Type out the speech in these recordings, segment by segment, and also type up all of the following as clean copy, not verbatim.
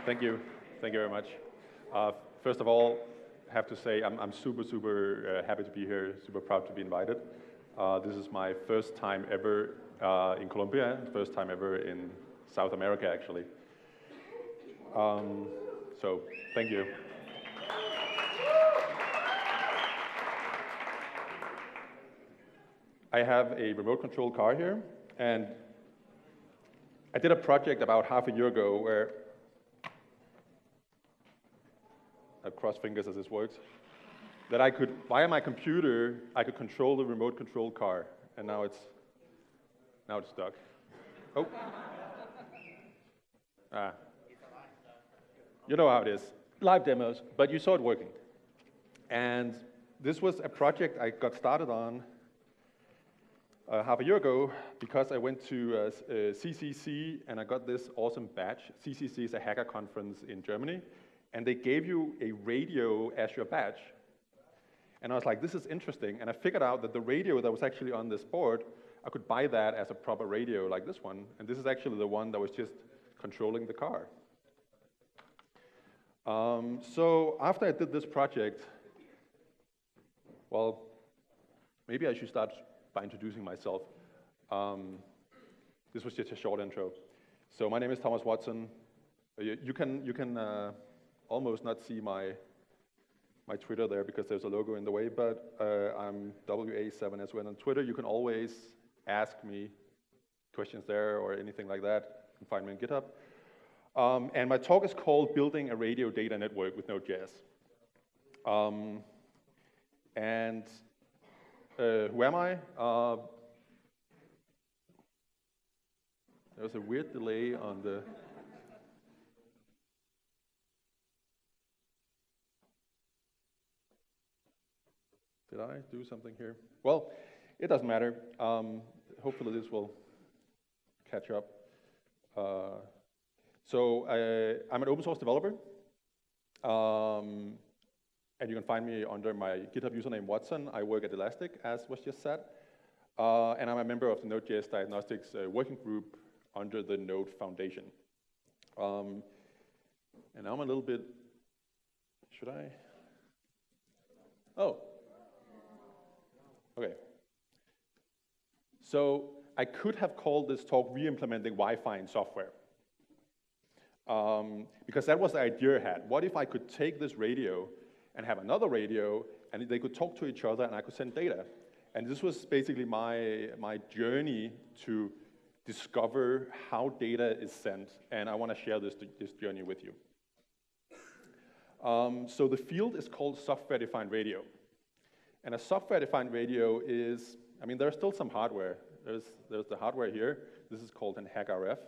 Thank you. Thank you very much. First of all, I have to say I'm super happy to be here, super proud to be invited. This is my first time ever in Colombia, first time ever in South America, actually. So thank you. I have a remote control car here, and I did a project about half a year ago where I cross fingers as this works, that I could, via my computer, I could control the remote control car, and now it's stuck. Oh. You know how it is. Live demos, but you saw it working. And this was a project I got started on half a year ago because I went to CCC and I got this awesome badge. CCC is a hacker conference in Germany, and they gave you a radio as your badge. And I was like, this is interesting, and I figured out that the radio that was actually on this board, I could buy that as a proper radio like this one, and this is actually the one that was just controlling the car. So after I did this project, well, maybe I should start by introducing myself. This was just a short intro. So my name is Thomas Watson. You can almost not see my Twitter there because there's a logo in the way, but I'm WA7SWN on Twitter. You can always ask me questions there or anything like that. You can find me on GitHub. And my talk is called Building a Radio Data Network with Node.js. Who am I? There was a weird delay on the... Did I do something here? Well, it doesn't matter. Hopefully this will catch up. So I'm an open source developer. And you can find me under my GitHub username, Watson. I work at Elastic, as was just said. And I'm a member of the Node.js Diagnostics working group under the Node Foundation. And I'm a little bit, should I? Oh. Okay. So I could have called this talk Re-implementing Wi-Fi in Software. Because that was the idea I had. What if I could take this radio and have another radio, and they could talk to each other, and I could send data? And this was basically my journey to discover how data is sent, and I want to share this journey with you. So the field is called software-defined radio. And a software-defined radio is, I mean, there's still some hardware. There's the hardware here. This is called an HackRF.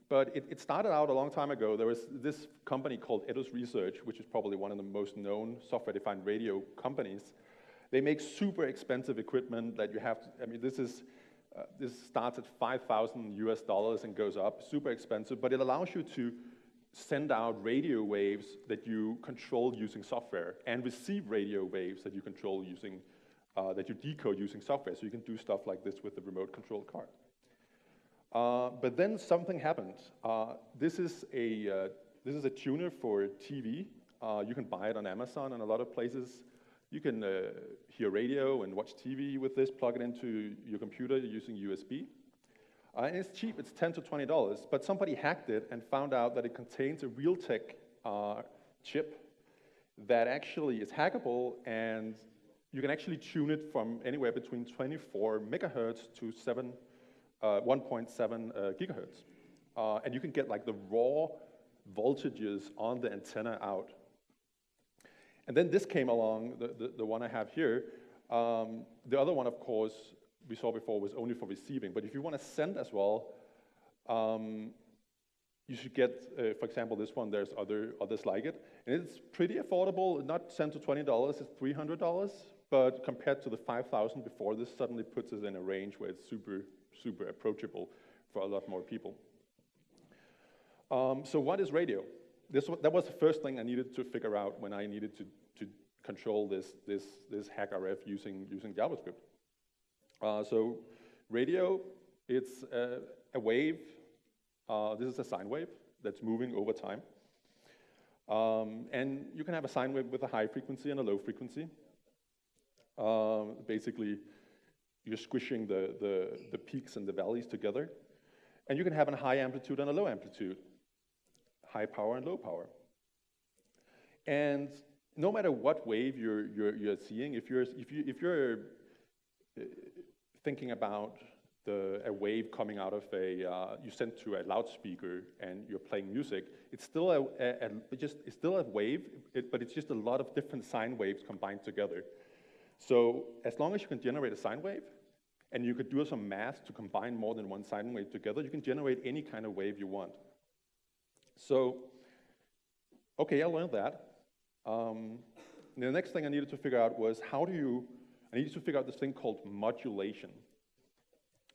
But it started out a long time ago. There was this company called Edus Research, which is probably one of the most known software-defined radio companies. They make super expensive equipment that you have to, I mean, this starts at $5,000 US and goes up, super expensive, but it allows you to send out radio waves that you control using software and receive radio waves that you control using, that you decode using software. So you can do stuff like this with the remote control car. But then something happened. This is a tuner for TV. You can buy it on Amazon and a lot of places. You can hear radio and watch TV with this, plug it into your computer using USB. And it's cheap, it's $10 to $20, but somebody hacked it and found out that it contains a Realtek chip that actually is hackable, and you can actually tune it from anywhere between 24 megahertz to 1.7 gigahertz. And you can get like the raw voltages on the antenna out. And then this came along, the one I have here. The other one, of course, we saw before was only for receiving. But if you want to send as well, you should get, for example, this one. There's others like it. And it's pretty affordable, not $10 to $20, it's $300. But compared to the $5,000 before, this suddenly puts us in a range where it's super approachable for a lot more people. So what is radio? That was the first thing I needed to figure out when I needed to control this HackRF using JavaScript. So radio, it's a wave. This is a sine wave. that's moving over time. And you can have a sine wave with a high frequency and a low frequency. Basically, you're squishing the peaks and the valleys together. And you can have a high amplitude and a low amplitude, high power and low power. And no matter what wave you're seeing, if you're thinking about a wave coming out of you send to a loudspeaker and you're playing music, it's still a wave, but it's just a lot of different sine waves combined together. So as long as you can generate a sine wave, and you could do some math to combine more than one sine wave together, you can generate any kind of wave you want. So, okay, I learned that. The next thing I needed to figure out was I needed to figure out this thing called modulation.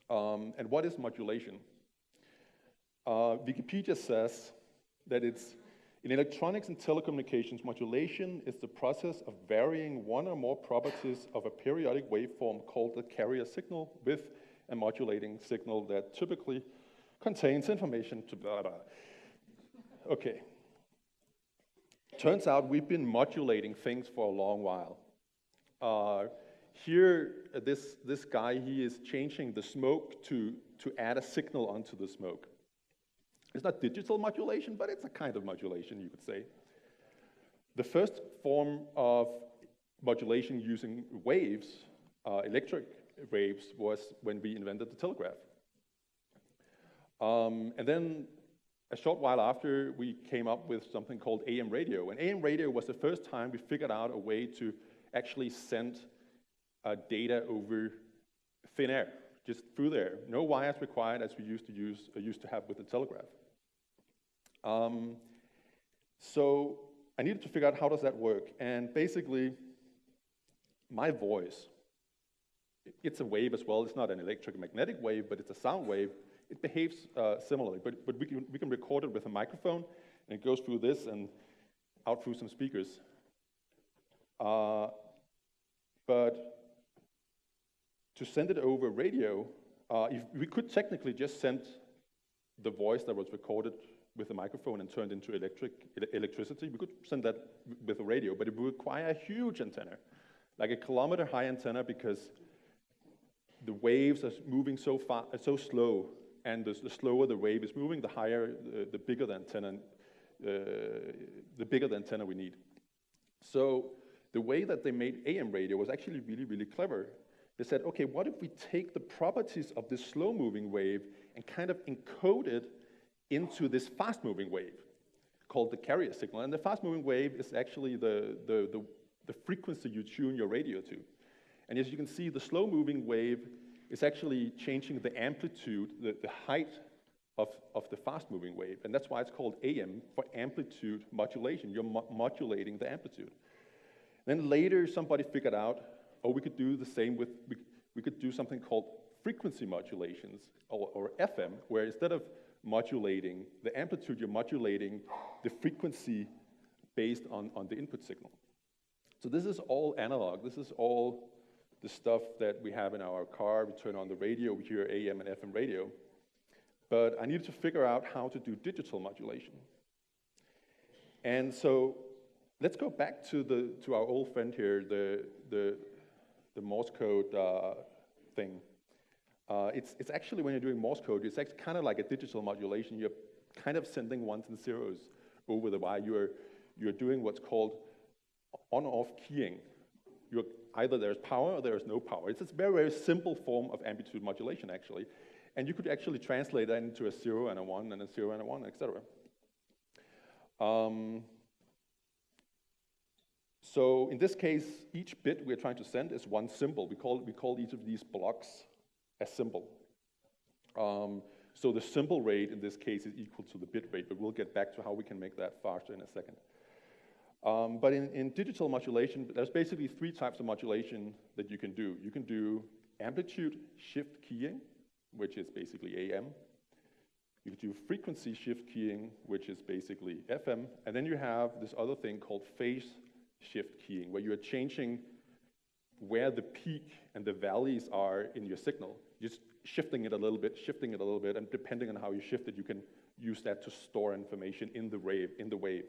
And what is modulation? Wikipedia says that in electronics and telecommunications, modulation is the process of varying one or more properties of a periodic waveform called the carrier signal with a modulating signal that typically contains information to blah, blah. Okay. Turns out we've been modulating things for a long while. Here, this guy, he is changing the smoke to add a signal onto the smoke. It's not digital modulation, but it's a kind of modulation, you could say. The first form of modulation using waves, electric waves, was when we invented the telegraph. And then a short while after, we came up with something called AM radio. And AM radio was the first time we figured out a way to actually send data over thin air, just through there. No wires required as we used to have with the telegraph. So I needed to figure out how does that work. And basically, my voice, it's a wave as well. It's not an electromagnetic wave, but it's a sound wave. It behaves similarly, but we can record it with a microphone, and it goes through this and out through some speakers. But to send it over radio, we could technically just send the voice that was recorded with a microphone and turned into electricity. We could send that with a radio, but it would require a huge antenna, like a kilometer-high antenna, because the waves are moving so slow, and the slower the wave is moving, the higher, the bigger the antenna we need. So the way that they made AM radio was actually really, really clever. They said, okay, what if we take the properties of this slow-moving wave and kind of encode it into this fast-moving wave called the carrier signal? And the fast-moving wave is actually the frequency you tune your radio to. And as you can see, the slow-moving wave is actually changing the amplitude, the height of the fast-moving wave. And that's why it's called AM, for amplitude modulation. You're modulating the amplitude. Then later, somebody figured out, oh, we could do the same with, we could do something called frequency modulations, or FM, where instead of modulating the amplitude, you're modulating the frequency based on the input signal. So this is all analog. This is all the stuff that we have in our car. We turn on the radio, we hear AM and FM radio. But I needed to figure out how to do digital modulation. And so let's go back to our old friend here, the Morse code thing. It's actually, when you're doing Morse code, it's actually kind of like a digital modulation. You're kind of sending ones and zeros over the wire. You're doing what's called on-off keying. Either there's power or there's no power. It's a very, very simple form of amplitude modulation, actually. And you could actually translate that into a 0 and a 1 and a 0 and a 1, etc. So in this case, each bit we're trying to send is one symbol. We call each of these blocks a symbol. So the symbol rate in this case is equal to the bit rate, but we'll get back to how we can make that faster in a second. But in digital modulation, there's basically 3 types of modulation that you can do. You can do amplitude shift keying, which is basically AM. You can do frequency shift keying, which is basically FM. And then you have this other thing called phase shift keying, where you are changing where the peak and the valleys are in your signal, just shifting it a little bit, and depending on how you shift it, you can use that to store information in the wave.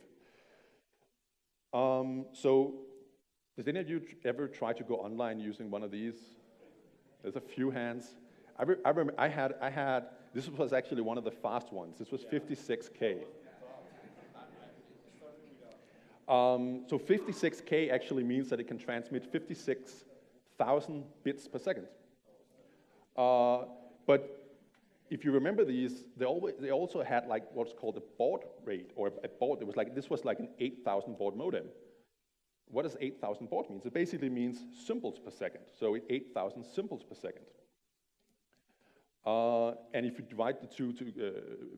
So, does any of you ever try to go online using one of these? There's a few hands. I remember I had, this was actually one of the fast ones. This was 56K. So 56K actually means that it can transmit 56,000 bits per second. But if you remember these, they also had like what's called a baud rate, or a baud. This was like an 8,000 baud modem. What does 8,000 baud mean? It basically means symbols per second. So 8,000 symbols per second. And if you divide the two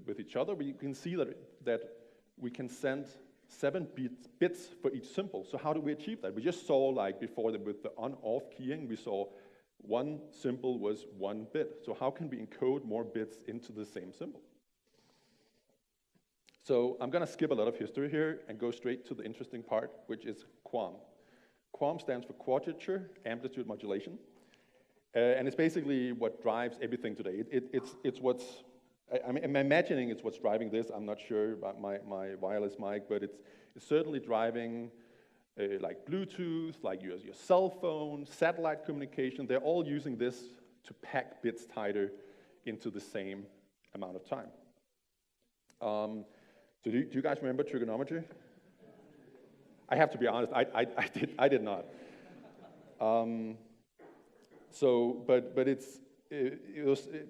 with each other, we can see that we can send 7 bits for each symbol. So how do we achieve that? We just saw, like before, with the on-off keying, we saw one symbol was 1 bit. So how can we encode more bits into the same symbol? So I'm going to skip a lot of history here and go straight to the interesting part, which is QAM. QAM stands for Quadrature Amplitude Modulation. And it's basically what drives everything today. It's what's, I'm imagining it's what's driving this. I'm not sure about my wireless mic, but it's certainly driving like Bluetooth, like your cell phone, satellite communication. They're all using this to pack bits tighter into the same amount of time. So do you guys remember trigonometry? I have to be honest, I did not.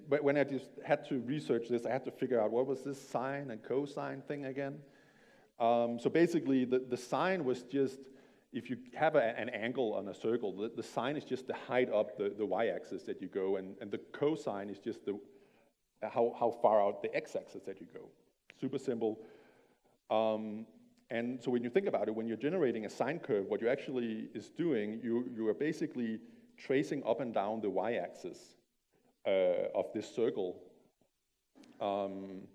But when I just had to research this, I had to figure out what was this sine and cosine thing again. So basically, the sine was just, if you have an angle on a circle, the sine is just the height up the y-axis that you go, and the cosine is just how far out the x-axis that you go. Super simple. And so when you think about it, when you're generating a sine curve, what you actually is doing, you are basically tracing up and down the y-axis of this circle, and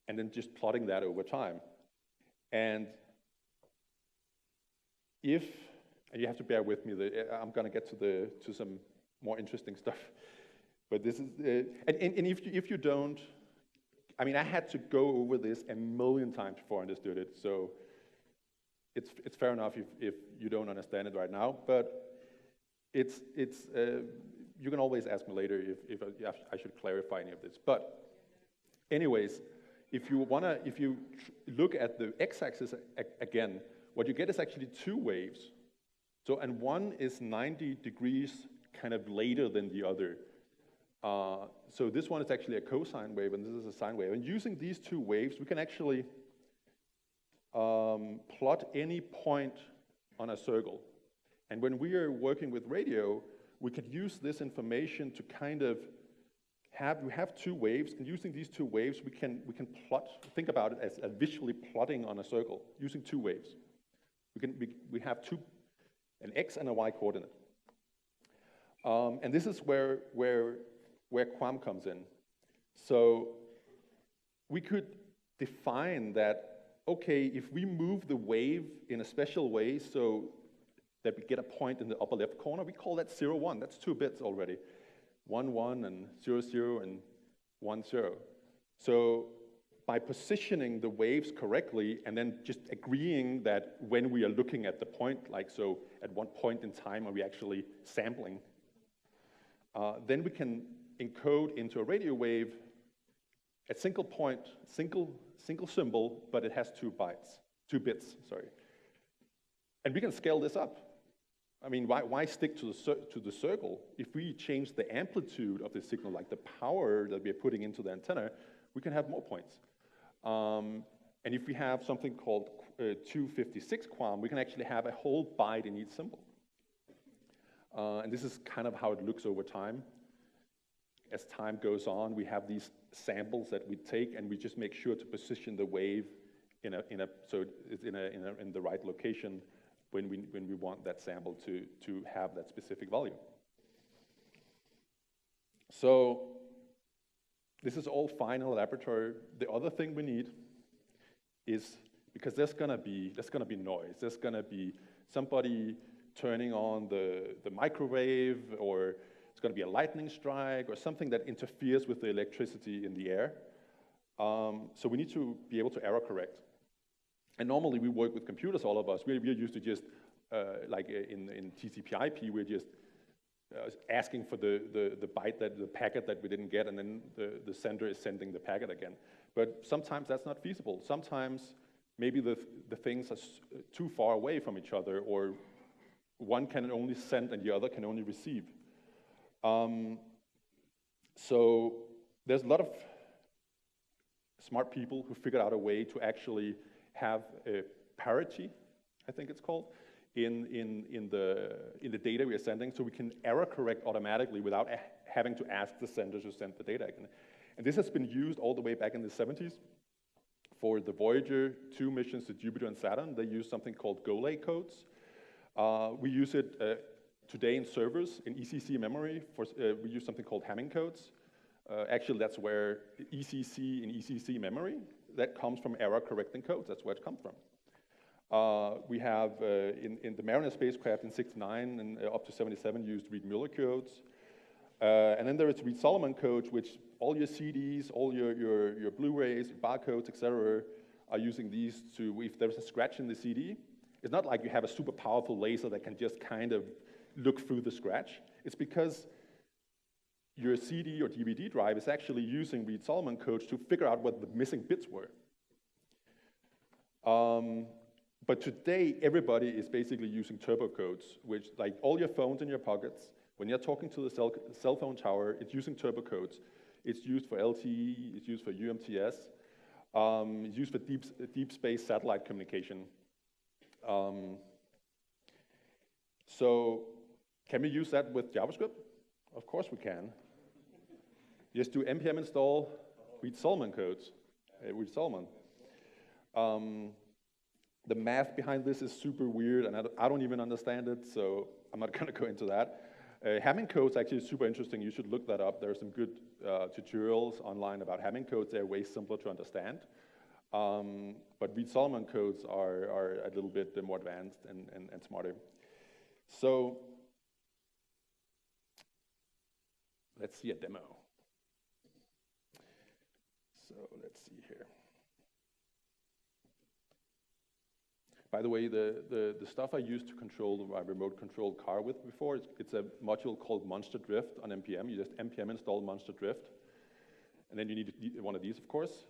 then just plotting that over time. And and you have to bear with me, I'm going to get to some more interesting stuff. But this is, and if you don't, I mean, I had to go over this a million times before I understood it, so it's fair enough if you don't understand it right now, but you can always ask me later if I should clarify any of this. But anyways, if you look at the x-axis again, what you get is actually 2 waves. So, and one is 90 degrees kind of later than the other. So this one is actually a cosine wave, and this is a sine wave. And using these 2 waves, we can actually plot any point on a circle. And when we are working with radio, we could use this information to kind of we have 2 waves, and using these 2 waves, we can plot. Think about it as visually plotting on a circle using 2 waves. We have an x and a y coordinate. And this is where QAM comes in. So we could define that, okay, if we move the wave in a special way so that we get a point in the upper left corner, we call that 0, 1. That's 2 bits already. 1, 1, and 0, 0, and 1, 0. So by positioning the waves correctly and then just agreeing that when we are looking at the point, like so at one point in time are we actually sampling, then we can encode into a radio wave a single point, single symbol, but it has 2 bits, sorry. And we can scale this up. I mean, why stick to the circle? If we change the amplitude of the signal, like the power that we are putting into the antenna, we can have more points. And if we have something called 256 QAM, we can actually have a whole byte in each symbol. And this is kind of how it looks over time. As time goes on, we have these samples that we take, and we just make sure to position the wave so it's in the right location when we want that sample to have that specific value. So this is all fine in the laboratory. The other thing we need is, because there's gonna be noise, there's gonna be somebody turning on the microwave, or it's going to be a lightning strike, or something that interferes with the electricity in the air. So we need to be able to error correct. And normally we work with computers, all of us. We're used to just, like in TCP/IP, we're just asking for the byte, the packet that we didn't get, and then the sender is sending the packet again. But sometimes that's not feasible. Sometimes maybe the things are too far away from each other, or one can only send and the other can only receive. So there's a lot of smart people who figured out a way to actually have a parity, I think it's called, in the data we are sending, so we can error correct automatically without having to ask the sender to send the data again. And this has been used all the way back in the 70s. For the Voyager 2 missions to Jupiter and Saturn, they use something called GOLAY codes. We use it today in servers, in ECC memory. We use something called Hamming codes. Actually, that's where ECC in ECC memory, that comes from error correcting codes. That's where it comes from. We have, in the Mariner spacecraft in 69 and up to 77, used Reed-Muller codes. And then there is Reed-Solomon codes, which all your CDs, all your Blu-rays, barcodes, etc., are using these to, if there's a scratch in the CD, it's not like you have a super powerful laser that can just kind of look through the scratch. It's because your CD or DVD drive is actually using Reed-Solomon codes to figure out what the missing bits were. But today, everybody is basically using turbo codes, which, like all your phones in your pockets, when you're talking to the cell phone tower, it's using turbo codes. It's used for LTE, it's used for UMTS, it's used for deep space satellite communication. So can we use that with JavaScript? Of course we can. Just do npm install Reed-Solomon codes, Reed-Solomon. The math behind this is super weird, and I don't even understand it, so I'm not going to go into that. Hamming codes actually is super interesting. You should look that up. There are some good tutorials online about Hamming codes. They're way simpler to understand. But Reed-Solomon codes are a little bit more advanced and smarter. So let's see a demo. So let's see here. By the way, the stuff I used to control my remote controlled car with before, it's a module called Monster Drift on NPM. You just npm install Monster Drift. And then you need one of these, of course.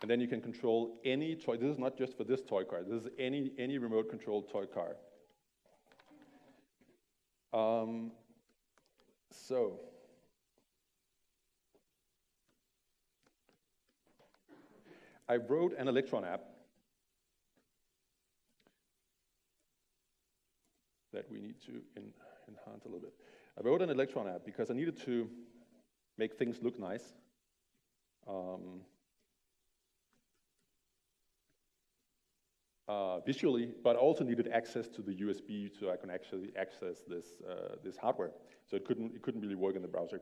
And then you can control any toy. This is not just for this toy car. This is any remote controlled toy car. So I wrote an Electron app that we need to enhance a little bit. I wrote an Electron app because I needed to make things look nice. Visually, but also needed access to the USB so I can actually access this hardware. So it couldn't really work in the browser.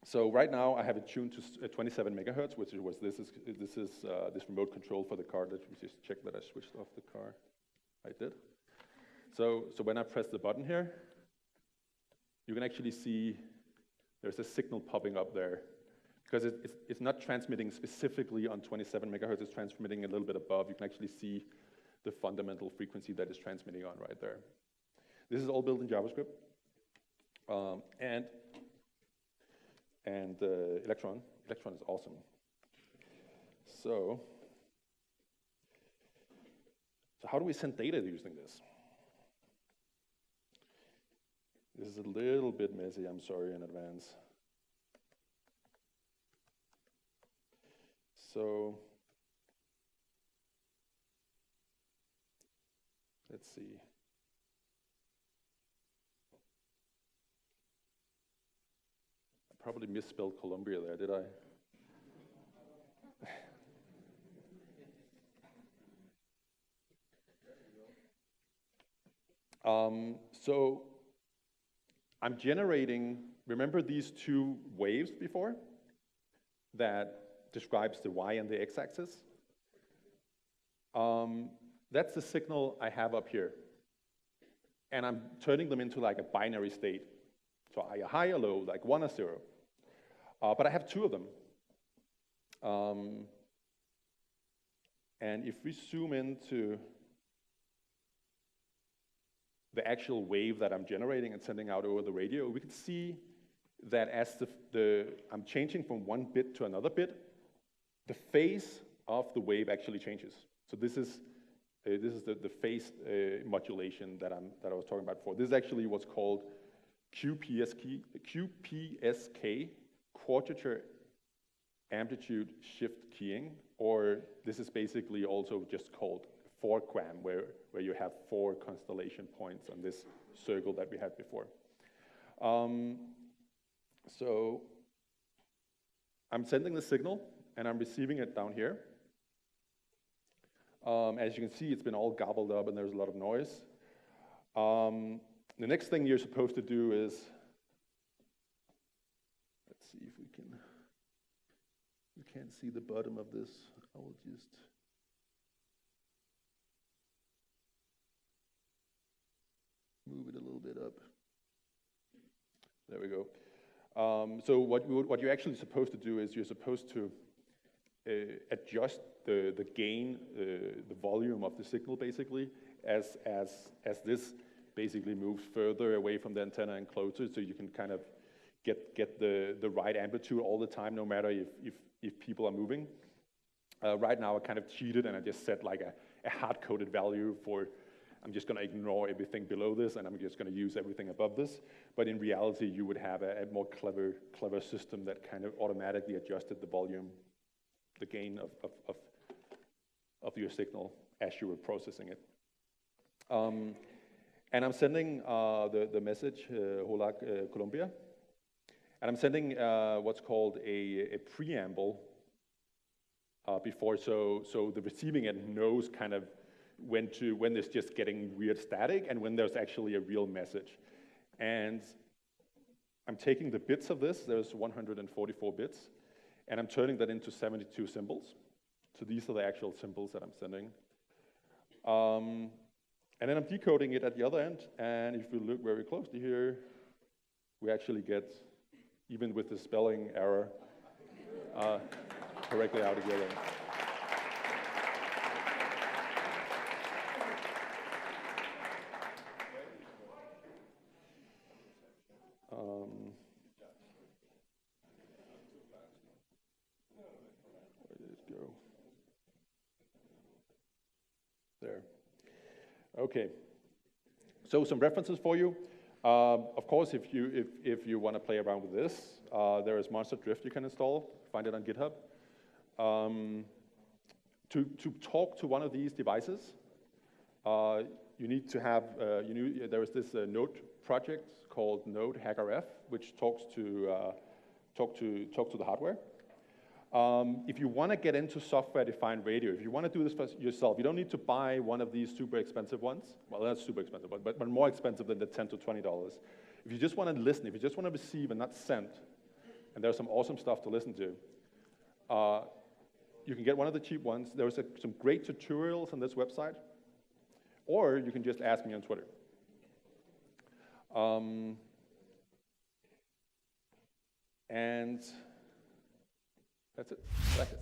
So right now I have it tuned to 27 megahertz, which was this remote control for the car. Let me just check that I switched off the car. I did. So when I press the button here, you can actually see there's a signal popping up there. Because it's not transmitting specifically on 27 megahertz, it's transmitting a little bit above. You can actually see the fundamental frequency that it's transmitting on right there. This is all built in JavaScript. And Electron is awesome. So how do we send data using this? This is a little bit messy, I'm sorry in advance. So let's see. I probably misspelled Columbia there, did I? So I'm generating, remember these two waves before that describes the y and the x-axis? that's the signal I have up here. And I'm turning them into like a binary state. So either high or low, like 1 or 0. But I have 2 of them. And if we zoom into the actual wave that I'm generating and sending out over the radio, we can see that as I'm changing from one bit to another bit, the phase of the wave actually changes. So this is the phase modulation that I was talking about before. This is actually what's called QPSK, quadrature amplitude shift keying, or this is basically also just called 4QAM, where you have 4 constellation points on this circle that we had before. So I'm sending the signal, and I'm receiving it down here. As you can see, it's been all gobbled up, and there's a lot of noise. The next thing you're supposed to do is, let's see if we can, you can't see the bottom of this. I will just, move it a little bit up. There we go. So what you're actually supposed to do is you're supposed to adjust the gain, the volume of the signal basically, as this basically moves further away from the antenna and closer, so you can kind of get the right amplitude all the time, no matter if people are moving. Right now I kind of cheated and I just set like a hard-coded value for, I'm just going to ignore everything below this and I'm just going to use everything above this. But in reality, you would have a more clever system that kind of automatically adjusted the volume, the gain of your signal as you were processing it. And I'm sending the message, Hola Colombia. And I'm sending what's called a preamble before, so the receiving end knows kind of when it's just getting weird static and when there's actually a real message. And I'm taking the bits of this, there's 144 bits, and I'm turning that into 72 symbols. So these are the actual symbols that I'm sending. And then I'm decoding it at the other end, and if we look very closely here, we actually get, even with the spelling error, correctly out together. Where did it go? There. Okay. So some references for you. Of course, if you want to play around with this, there is Monster Drift you can install. Find it on GitHub. To talk to one of these devices, you need to have there is this Node project called Node HackerF, which talks to the hardware. If you want to get into software-defined radio, if you want to do this for yourself, you don't need to buy one of these super expensive ones. Well, not super expensive, but more expensive than the $10 to $20. If you just want to listen, if you just want to receive and not send, and there's some awesome stuff to listen to, you can get one of the cheap ones. There's some great tutorials on this website, or you can just ask me on Twitter. And that's it. Gracias.